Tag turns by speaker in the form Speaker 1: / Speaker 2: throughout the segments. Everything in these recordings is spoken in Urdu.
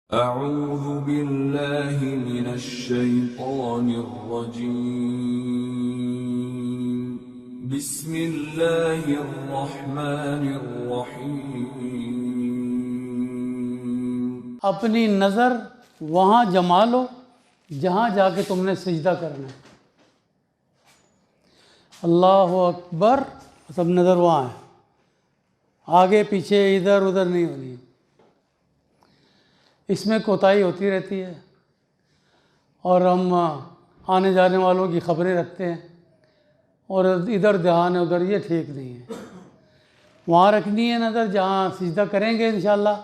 Speaker 1: أعوذ بالله من الشيطان الرجيم بسم الله الرحمن الرحيم
Speaker 2: اپنی نظر وہاں جما لو جہاں جا کے تم نے سجدہ کرنا ہے۔ اللہ اکبر، سب نظر وہاں ہے، آگے پیچھے ادھر ادھر نہیں ہونی ہے۔ اس میں کوتاہی ہوتی رہتی ہے اور ہم آنے جانے والوں کی خبریں رکھتے ہیں اور ادھر دھیان ہے ادھر، یہ ٹھیک نہیں ہے۔ وہاں رکھنی ہے نظر جہاں سجدہ کریں گے انشاءاللہ،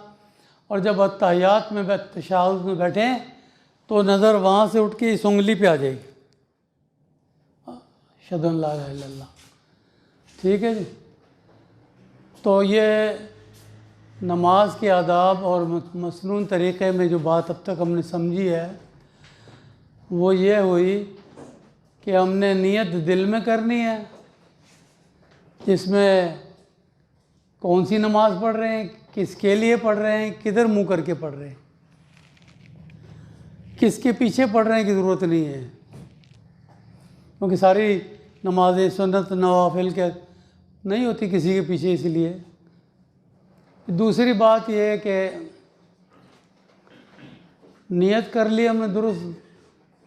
Speaker 2: اور جب اتحیات میں تشہد میں بیٹھیں تو نظر وہاں سے اٹھ کے اس انگلی پہ آ جائے گی، اشہد ان لا الہ الا اللہ۔ ٹھیک ہے جی، تو یہ نماز کے آداب اور مسنون طریقے میں جو بات اب تک ہم نے سمجھی ہے وہ یہ ہوئی کہ ہم نے نیت دل میں کرنی ہے، جس میں کون سی نماز پڑھ رہے ہیں، کس کے لیے پڑھ رہے ہیں، کدھر منہ کر کے پڑھ رہے ہیں، کس کے پیچھے پڑھ رہے ہیں کی ضرورت نہیں ہے، کیونکہ ساری نمازیں سنت نوافل کے نہیں ہوتی کسی کے پیچھے۔ اس لیے دوسری بات یہ ہے کہ نیت کر لی ہم نے درست،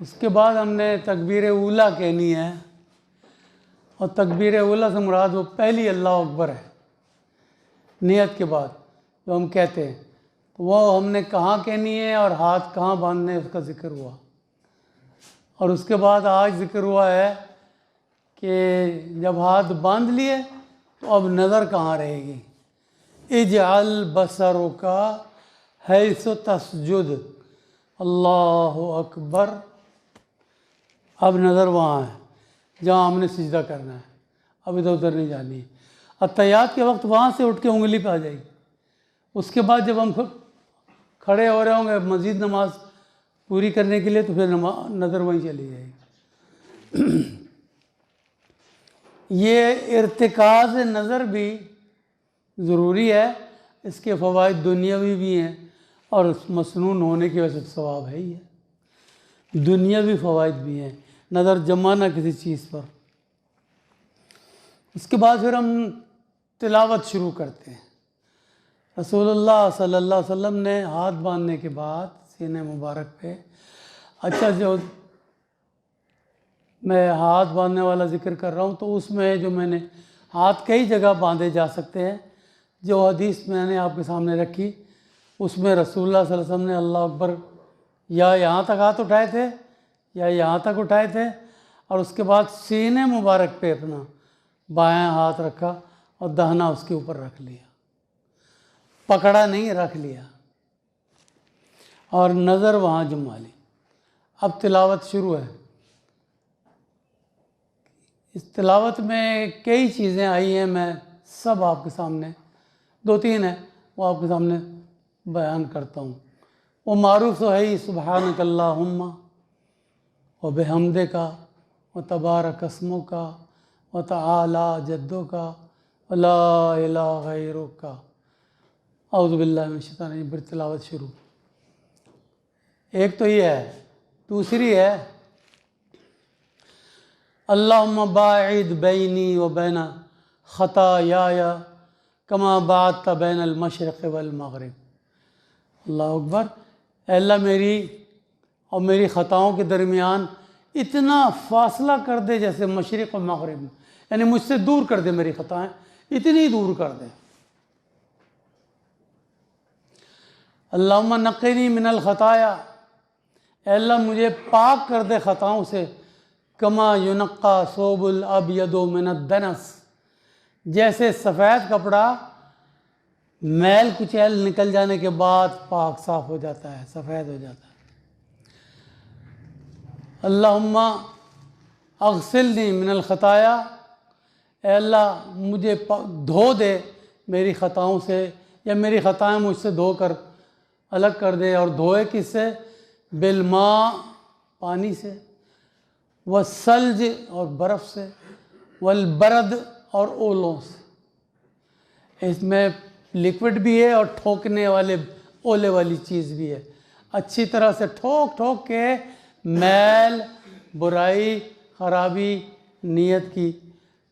Speaker 2: اس کے بعد ہم نے تکبیر اولیٰ کہنی ہے، اور تکبیر اولیٰ سے مراد وہ پہلی اللہ اکبر ہے نیت کے بعد جو ہم کہتے ہیں، تو وہ ہم نے کہاں کہنی ہے اور ہاتھ کہاں باندھنے اس کا ذکر ہوا۔ اور اس کے بعد آج ذکر ہوا ہے کہ جب ہاتھ باندھ لیے تو اب نظر کہاں رہے گی۔ اجعل بصرک حیث تسجد، اللہ اکبر، اب نظر وہاں ہے جہاں ہم نے سجدہ کرنا ہے، اب ادھر ادھر نہیں جانی ہے۔ اتحیات کے وقت وہاں سے اٹھ کے انگلی پہ آ جائے گی۔ اس کے بعد جب ہم کھڑے ہو رہے ہوں گے مزید نماز پوری کرنے کے لیے تو پھر نظر وہیں چلی جائے گی۔ یہ ارتکاز نظر بھی ضروری ہے، اس کے فوائد دنیاوی بھی ہیں اور مسنون ہونے کی وجہ سے ثواب ہے ہی ہے، دنیاوی فوائد بھی ہیں، نظر جمانا کسی چیز پر۔ اس کے بعد پھر ہم تلاوت شروع کرتے ہیں۔ رسول اللہ صلی اللہ علیہ وسلم نے ہاتھ باندھنے کے بعد سینے مبارک پہ، اچھا جو میں ہاتھ باندھنے والا ذکر کر رہا ہوں تو اس میں جو میں نے ہاتھ کئی جگہ باندھے جا سکتے ہیں، جو حدیث میں نے آپ کے سامنے رکھی اس میں رسول اللہ صلی اللہ علیہ وسلم نے اللہ اکبر یا یہاں تک ہاتھ اٹھائے تھے یا یہاں تک اٹھائے تھے، اور اس کے بعد سینے مبارک پہ اپنا بایاں ہاتھ رکھا اور داہنا اس کے اوپر رکھ لیا، پکڑا نہیں، رکھ لیا، اور نظر وہاں جما لی۔ اب تلاوت شروع ہے۔ اس تلاوت میں کئی چیزیں آئی ہیں، میں سب آپ کے سامنے، دو تین ہیں وہ آپ کے سامنے بیان کرتا ہوں۔ وہ معروف تو ہے ہی، سبحانک اللہم و بحمدک و تبارک اسمک و تعالی جدک و لا الہ غیرک، اعوذ باللہ من الشیطان الرجیم، پھر تلاوت شروع۔ ایک تو یہ ہے، دوسری ہے اللہم باعد بینی و بین خطایای کما باعدت بین المشرق والمغرب۔ اللہ اکبر، اے اللہ میری اور میری خطاؤں کے درمیان اتنا فاصلہ کر دے جیسے مشرق و مغرب میں، یعنی مجھ سے دور کر دے، میری خطائیں اتنی دور کر دے۔ اللہم نقنی من الخطایا، اے اللہ مجھے پاک کر دے خطاؤں سے، کما ینقی ثوب الابید من الدنس، جیسے سفید کپڑا میل کچیل نکل جانے کے بعد پاک صاف ہو جاتا ہے، سفید ہو جاتا ہے۔ اللہم اغسلنی من الخطایا، اے اللہ مجھے دھو دے میری خطاؤں سے، یا میری خطائیں مجھ سے دھو کر الگ کر دے، اور دھوئے کس سے؟ بالماء، پانی سے، والثلج، اور برف سے، والبرد، اور اولوں سے۔ اس میں لکوڈ بھی ہے اور ٹھوکنے والے اولے والی چیز بھی ہے، اچھی طرح سے ٹھوک ٹھوک کے میل، برائی، خرابی نیت کی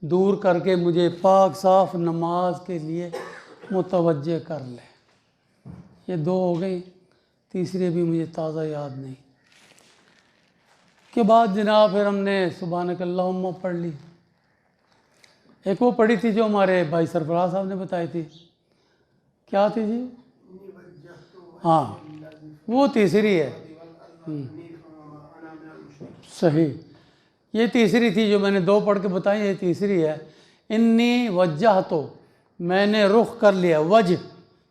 Speaker 2: دور کر کے مجھے پاک صاف نماز کے لیے متوجہ کر لے۔ یہ دو ہو گئی، تیسری بھی مجھے تازہ یاد نہیں۔ کے بعد جناب پھر ہم نے سبحانک اللہم پڑھ لی۔ ایک وہ پڑھی تھی جو ہمارے بھائی سرفراز صاحب نے بتائی تھی، کیا تھی جی؟ ہاں وہ تیسری ہے، صحیح، یہ تیسری تھی جو میں نے دو پڑھ کے بتائی، یہ تیسری ہے۔ انی وجہ تو، میں نے رخ کر لیا، وجہ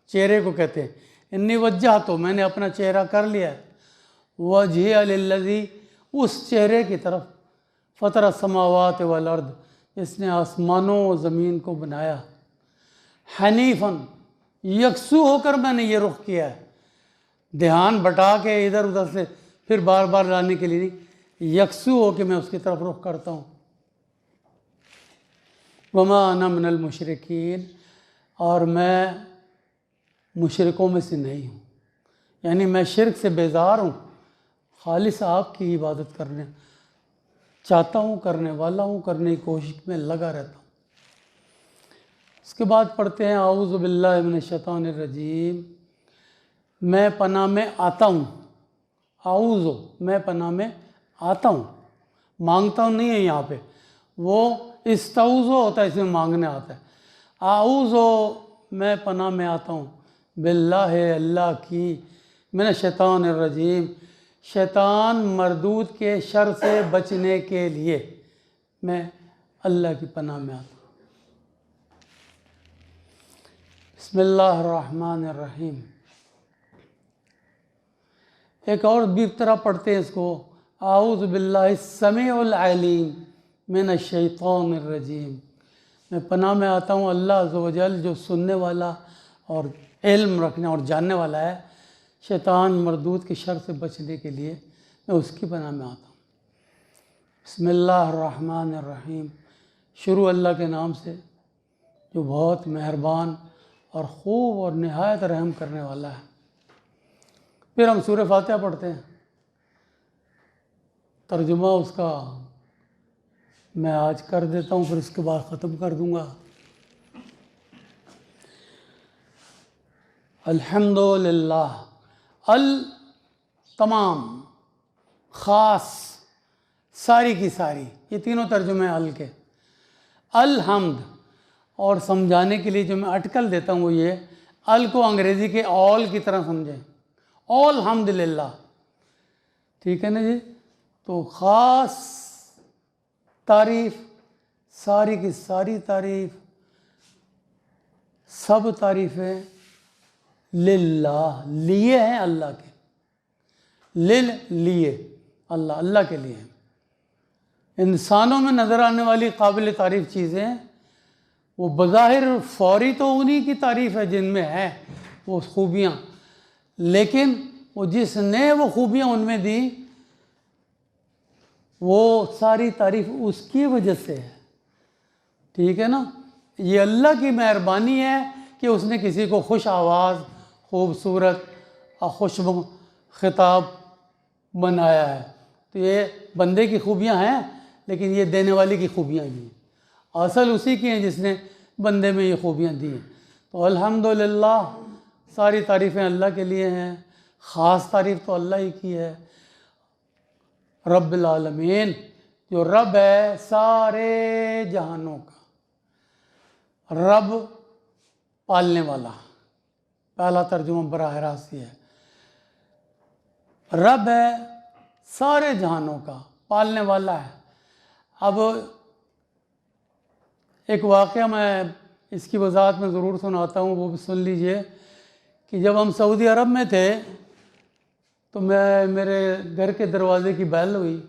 Speaker 2: چہرے کو کہتے ہیں، انی وجہ تو میں نے اپنا چہرہ کر لیا، وجہ للذی، اس چہرے کی طرف، فطر السماوات والارض، جس نے آسمانوں و زمین کو بنایا، حنیفاً، یکسو ہو کر میں نے یہ رخ کیا ہے، دھیان بٹا کے ادھر ادھر سے پھر بار بار لانے کے لیے نہیں، یکسو ہو کے میں اس کی طرف رخ کرتا ہوں۔ وما انا من المشرکین، اور میں مشرکوں میں سے نہیں ہوں، یعنی میں شرک سے بیزار ہوں، خالص آپ کی عبادت کرنے چاہتا ہوں، کرنے والا ہوں، کرنے کی کوشش میں لگا رہتا ہوں۔ اس کے بعد پڑھتے ہیں اعوذ باللہ من الشیطان الرجیم، میں پناہ میں آتا ہوں، اعوذ، میں پناہ میں آتا ہوں، مانگتا ہوں نہیں ہے یہاں پہ، وہ استعوذ ہوتا ہے، اس میں مانگنے آتا ہے، اعوذ، میں پناہ میں آتا ہوں، باللہ، اللہ کی، من الشیطان الرجیم، شیطان مردود کے شر سے بچنے کے لیے میں اللہ کی پناہ میں آتا ہوں۔ بسم اللہ الرحمن الرحیم، ایک اور بھی طرح پڑھتے ہیں اس کو، اعوذ باللہ السمیع العلیم من الشیطان الرجیم، میں پناہ میں آتا ہوں اللہ عز و جل جو سننے والا اور علم رکھنے اور جاننے والا ہے، شیطان مردود کے شر سے بچنے کے لیے میں اس کی پناہ میں آتا ہوں۔ بسم اللہ الرحمن الرحیم، شروع اللہ کے نام سے جو بہت مہربان اور خوب اور نہایت رحم کرنے والا ہے۔ پھر ہم سورہ فاتحہ پڑھتے ہیں، ترجمہ اس کا میں آج کر دیتا ہوں، پھر اس کے بعد ختم کر دوں گا۔ الحمدللہ، تمام، خاص، ساری کی ساری، یہ تینوں ترجمے ال کے۔ الحمد، اور سمجھانے کے لیے جو میں اٹکل دیتا ہوں وہ یہ، ال کو انگریزی کے آل کی طرح سمجھیں، الحمدللہ، ٹھیک ہے نا جی؟ تو خاص تعریف، ساری کی ساری تعریف، سب تعریفیں للہ، لیے ہیں اللہ کے، لیے اللہ، اللہ کے لیے ہیں۔ انسانوں میں نظر آنے والی قابل تعریف چیزیں وہ بظاہر فوری تو انہی کی تعریف ہے جن میں ہے وہ خوبیاں، لیکن وہ جس نے وہ خوبیاں ان میں دی وہ ساری تعریف اس کی وجہ سے ہے، ٹھیک ہے نا؟ یہ اللہ کی مہربانی ہے کہ اس نے کسی کو خوش آواز، خوبصورت اور خوش خطاب بنایا ہے، تو یہ بندے کی خوبیاں ہیں، لیکن یہ دینے والے کی خوبیاں بھی ہیں، اصل اسی کی ہیں جس نے بندے میں یہ خوبیاں دی ہیں۔ تو الحمدللہ، ساری تعریفیں اللہ کے لیے ہیں، خاص تعریف تو اللہ ہی کی ہے، رب العالمین، جو رب ہے سارے جہانوں کا، رب پالنے والا، پہلا ترجمہ براہ راست یہ ہے، رب ہے سارے جہانوں کا، پالنے والا ہے۔ اب ایک واقعہ میں اس کی وضاحت میں ضرور سناتا ہوں، وہ بھی سن لیجئے، کہ جب ہم سعودی عرب میں تھے تو میرے گھر کے دروازے کی بیل ہوئی،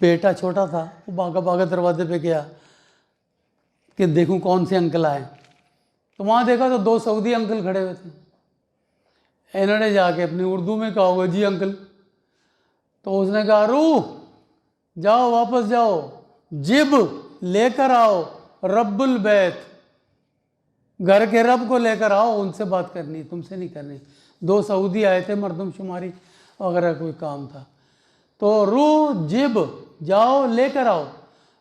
Speaker 2: بیٹا چھوٹا تھا، وہ بھاگا بھاگا دروازے پہ گیا کہ دیکھوں کون سے انکل آئے، تو وہاں دیکھا تو دو سعودی انکل کھڑے ہوئے تھے، انہوں نے جا کے اپنی اردو میں کہا ہوگا جی انکل، تو اس نے کہا روح جاؤ، واپس جاؤ، جب لے کر آؤ رب البیت، گھر کے رب کو لے کر آؤ، ان سے بات کرنی، تم سے نہیں کرنی۔ 2 سعودی آئے تھے مردم شماری وغیرہ کوئی کام تھا. تو روح جب جاؤ لے کر آؤ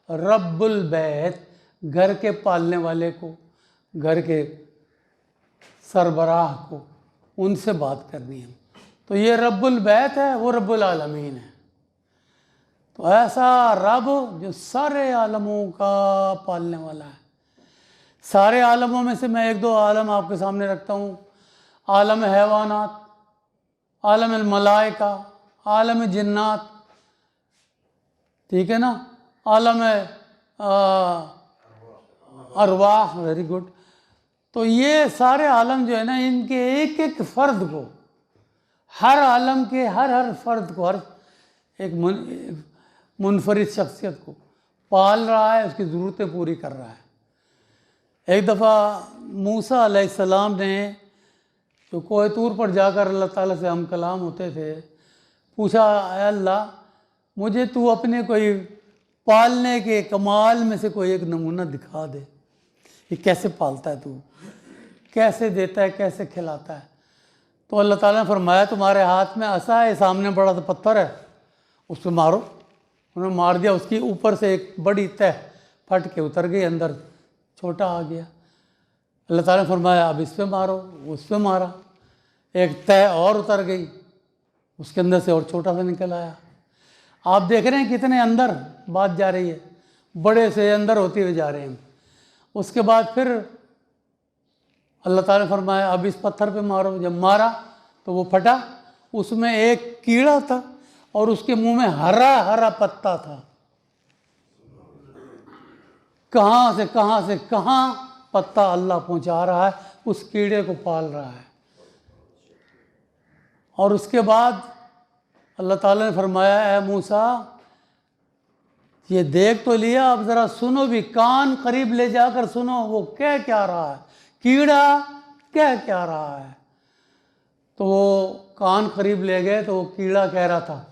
Speaker 2: رب البیت گھر کے پالنے والے کو, گھر کے سربراہ کو, ان سے بات کرنی ہے. تو یہ رب البیت ہے, وہ رب العالمین ہے. تو ایسا رب جو سارے عالموں کا پالنے والا ہے. سارے عالموں میں سے میں 1-2 عالم آپ کے سامنے رکھتا ہوں. عالم حیوانات, عالم الملائکہ, عالم جنات, ٹھیک ہے نا, عالم ارواح, ویری گڈ. تو یہ سارے عالم جو ہے نا, ان کے ایک ایک فرد کو, ہر عالم کے ہر فرد کو, ہر ایک منفرد شخصیت کو پال رہا ہے, اس کی ضرورتیں پوری کر رہا ہے. ایک دفعہ موسیٰ علیہ السلام نے جو کوہ طور پر جا کر اللہ تعالیٰ سے ہم کلام ہوتے تھے, پوچھا اے اللہ مجھے تو اپنے کوئی پالنے کے کمال میں سے کوئی ایک نمونہ دکھا دے, یہ کیسے پالتا ہے تو, کیسے دیتا ہے, کیسے کھلاتا ہے. تو اللہ تعالیٰ نے فرمایا تمہارے ہاتھ میں عصا ہے, سامنے بڑا سا پتھر ہے, اس پہ مارو. انہوں نے مار دیا, اس کی اوپر سے ایک بڑی تہ پھٹ کے اتر گئی, اندر چھوٹا آ گیا. اللہ تعالیٰ نے فرمایا اب اس پہ مارو, اس پہ مارا, ایک تہ اور اتر گئی, اس کے اندر سے اور چھوٹا سا نکل آیا. آپ دیکھ رہے ہیں کتنے اندر بات جا رہی ہے, بڑے سے اندر ہوتے ہوئے جا رہے ہیں. اس کے بعد پھر اللہ تعالیٰ نے فرمایا اب اس پتھر پہ مارو. جب مارا تو وہ پھٹا, اس میں ایک کیڑا تھا اور اس کے منہ میں ہرا ہرا پتا تھا. کہاں سے کہاں پتا اللہ پہنچا رہا ہے, اس کیڑے کو پال رہا ہے. اور اس کے بعد اللہ تعالیٰ نے فرمایا اے موسیٰ یہ دیکھ تو لیا, اب ذرا سنو بھی, کان قریب لے جا کر سنو وہ کہہ کیا رہا ہے, کیڑا کہہ کیا رہا ہے. تو وہ کان قریب لے گئے تو وہ کیڑا کہہ رہا تھا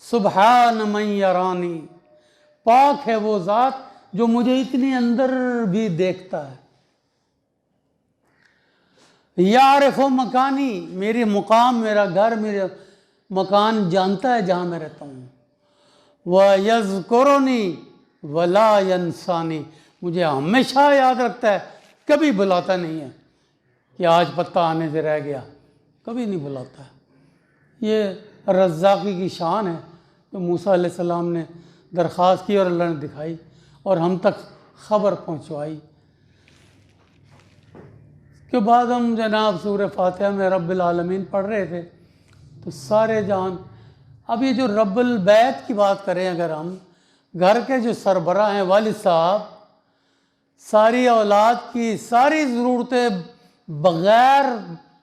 Speaker 2: سبحان من یرانی, پاک ہے وہ ذات جو مجھے اتنی اندر بھی دیکھتا ہے. یعرف مکانی, میری مقام, میرا گھر, میرا مکان جانتا ہے جہاں میں رہتا ہوں. وَيَذْكُرُنِي وَلَا يَنْسَانِي, مجھے ہمیشہ یاد رکھتا ہے, کبھی بلاتا نہیں ہے کہ آج پتہ آنے سے رہ گیا, کبھی نہیں بلاتا ہے. یہ رزاقی کی شان ہے جو موسیٰ علیہ السلام نے درخواست کی اور اللہ نے دکھائی اور ہم تک خبر پہنچوائی. اس کے بعد ہم جناب سورہ فاتحہ میں رب العالمین پڑھ رہے تھے تو سارے جان, اب یہ جو رب البیت کی بات کریں, اگر ہم گھر کے جو سربراہ ہیں, والد صاحب, ساری اولاد کی ساری ضرورتیں بغیر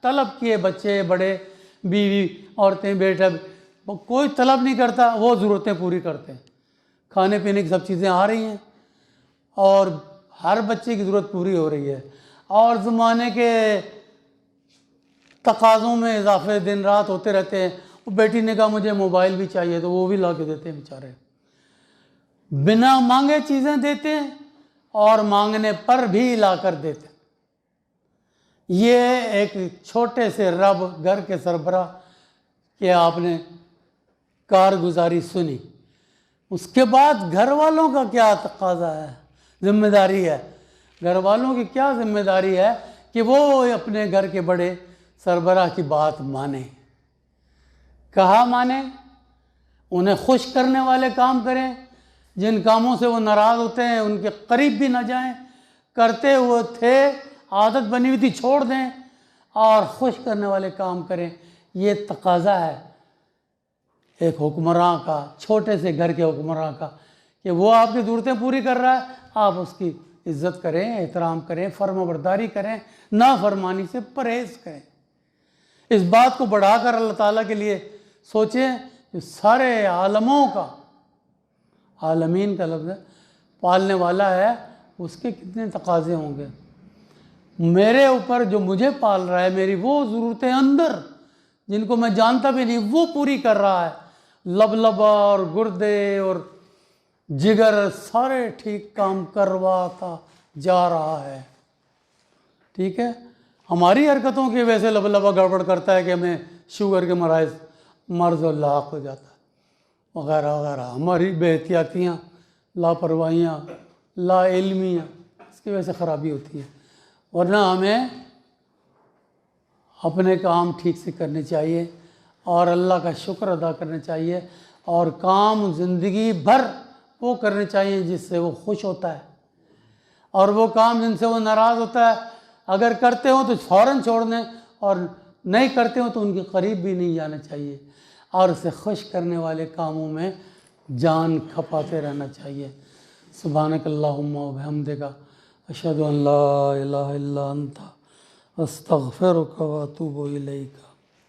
Speaker 2: طلب کیے, بچے بڑے, بیوی, عورتیں, بیٹا, کوئی طلب نہیں کرتا, وہ ضرورتیں پوری کرتے ہیں. کھانے پینے کی سب چیزیں آ رہی ہیں اور ہر بچے کی ضرورت پوری ہو رہی ہے. اور زمانے کے تقاضوں میں اضافے دن رات ہوتے رہتے ہیں. وہ بیٹی نے کہا مجھے موبائل بھی چاہیے تو وہ بھی لا کے دیتے ہیں بیچارے, بنا مانگے چیزیں دیتے ہیں اور مانگنے پر بھی لا کر دیتے ہیں. یہ ایک چھوٹے سے رب, گھر کے سربراہ کہ آپ نے کارگزاری سنی. اس کے بعد گھر والوں کا کیا تقاضا ہے, ذمہ داری ہے. گھر والوں کی کیا ذمہ داری ہے کہ وہ اپنے گھر کے بڑے سربراہ کی بات مانیں. کہا مانیں, انہیں خوش کرنے والے کام کریں, جن کاموں سے وہ ناراض ہوتے ہیں ان کے قریب بھی نہ جائیں, کرتے ہوئے تھے, عادت بنی ہوئی تھی چھوڑ دیں, اور خوش کرنے والے کام کریں. یہ تقاضا ہے ایک حکمراں کا, چھوٹے سے گھر کے حکمراں کا, کہ وہ آپ کی ضرورتیں پوری کر رہا ہے, آپ اس کی عزت کریں, احترام کریں, فرما برداری کریں, نافرمانی سے پرہیز کریں. اس بات کو بڑھا کر اللہ تعالیٰ کے لیے سوچیں کہ سارے عالموں کا, عالمین کا لفظ ہے, پالنے والا ہے, اس کے کتنے تقاضے ہوں گے. میرے اوپر جو مجھے پال رہا ہے, میری وہ ضرورتیں اندر جن کو میں جانتا بھی نہیں وہ پوری کر رہا ہے. لب لبا اور گردے اور جگر سارے ٹھیک کام کرواتا جا رہا ہے. ٹھیک ہے, ہماری حرکتوں کی وجہ سے لبا گڑبڑ کرتا ہے کہ ہمیں شوگر کے مرض و لاحق ہو جاتا ہے وغیرہ وغیرہ. ہماری بے احتیاطیاں، لاپرواہیاں، لا علمیاں، اس کی وجہ سے خرابی ہوتی ہے. ورنہ ہمیں اپنے کام ٹھیک سے کرنے چاہیے اور اللہ کا شکر ادا کرنا چاہیے، اور کام زندگی بھر وہ کرنے چاہیے جس سے وہ خوش ہوتا ہے، اور وہ کام جن سے وہ ناراض ہوتا ہے اگر کرتے ہوں تو فوراً چھوڑ دیں، اور نہیں کرتے ہوں تو ان کے قریب بھی نہیں جانا چاہیے، اور اسے خوش کرنے والے کاموں میں جان کھپاتے رہنا چاہیے. سبحانک اللہم و بحمدک، اشہد ان لا الہ الا انت، استغفرک و اتوب الیک.